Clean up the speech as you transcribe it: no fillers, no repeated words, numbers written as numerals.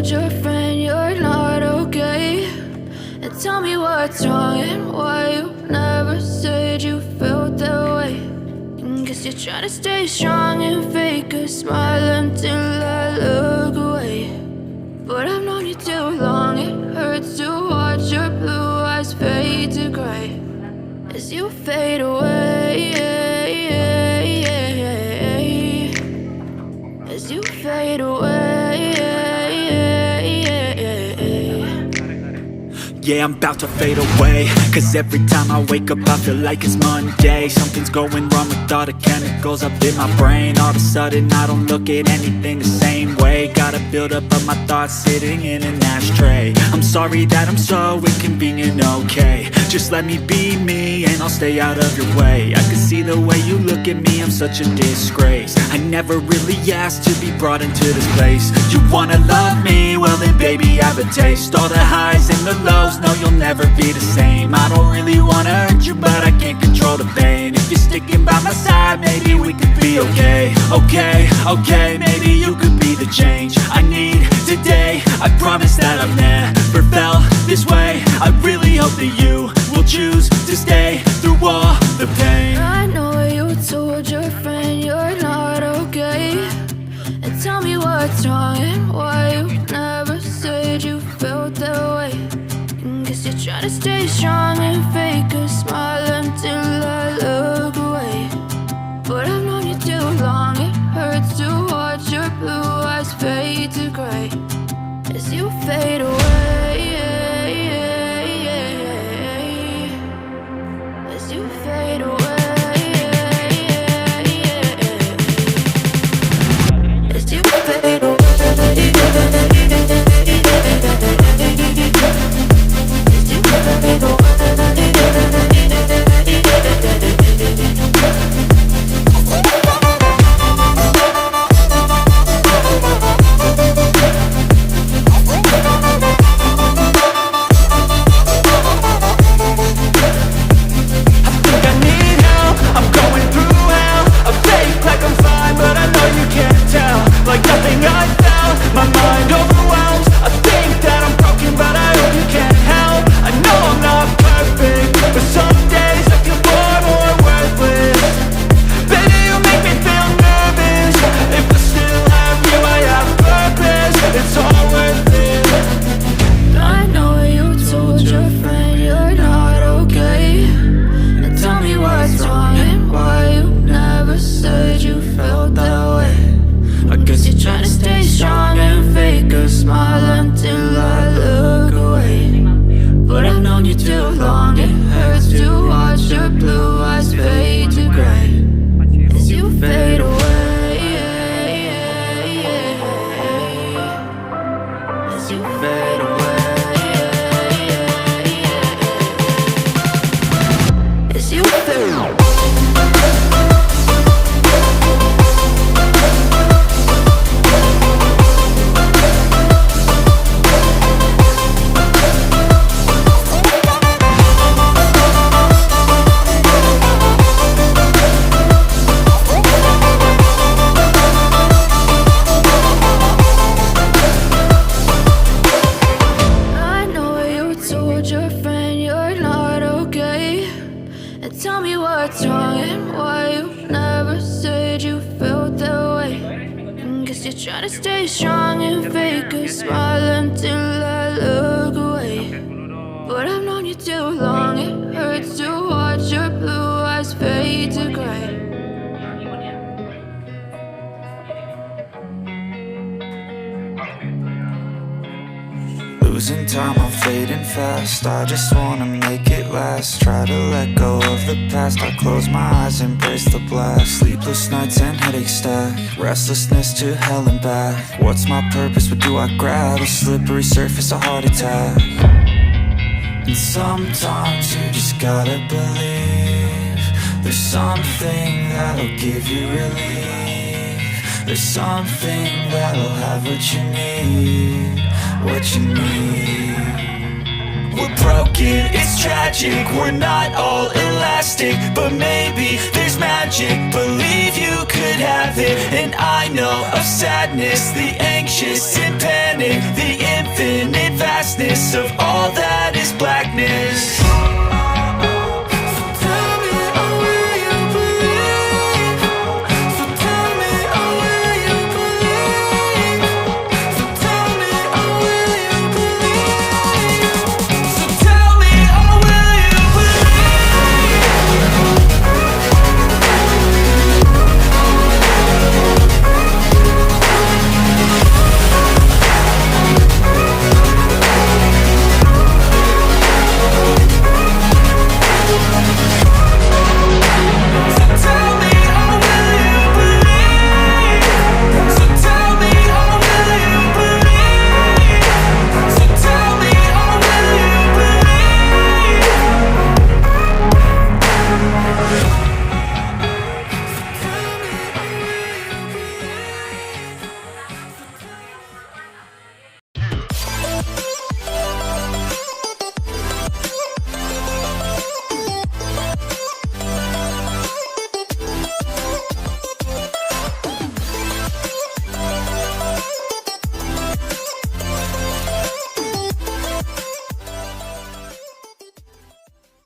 told your friend you're not okay? And tell me what's wrong and why you never said you felt that way. And guess you're trying to stay strong and fake a smile until I look away. But I've known you too long, it hurts to watch your blue eyes fade to gray as you fade away, as you fade away. Yeah, I'm about to fade away, cause every time I wake up I feel like it's Monday. Something's going wrong with all the chemicals up in my brain. All of a sudden I don't look at anything the same way. Got a buildup of my thoughts sitting in an ashtray. I'm sorry that I'm so inconvenient, okay? Just let me be me and I'll stay out of your way. I can see the way you look at me, I'm such a disgrace. I never really asked to be brought into this place. You wanna love me? Well then baby have a taste. All the highs and the lows, no you'll never be the same. I don't really wanna hurt you but I can't control the pain. If you're sticking by my side maybe we could be okay. Okay, maybe you could be the change I need today. I promise that I've never felt this way. I really hope that you will choose to stay through all the pain. I know you told your friend you're not okay. And tell me what's wrong and why you never said you felt that way. And guess you're trying to stay strong and fake a smile until I look away. But I've known you too long, it hurts to watch your blue eyes fade to gray as you fade away, as you fade away, as you fade away. Losing time, I'm fading fast. I just wanna make it last. Try to let go of the past. I close my eyes, embrace the blast. Sleepless nights and headaches stack. Restlessness to hell and back. What's my purpose? What do I grab? A slippery surface, a heart attack. And sometimes you just gotta believe there's something that'll give you relief. There's something that'll have what you need. What you need. We're broken, it's tragic, we're not all elastic, but maybe there's magic, believe you could have it. And I know of sadness, the anxious and panic, the infinite vastness of all that is blackness.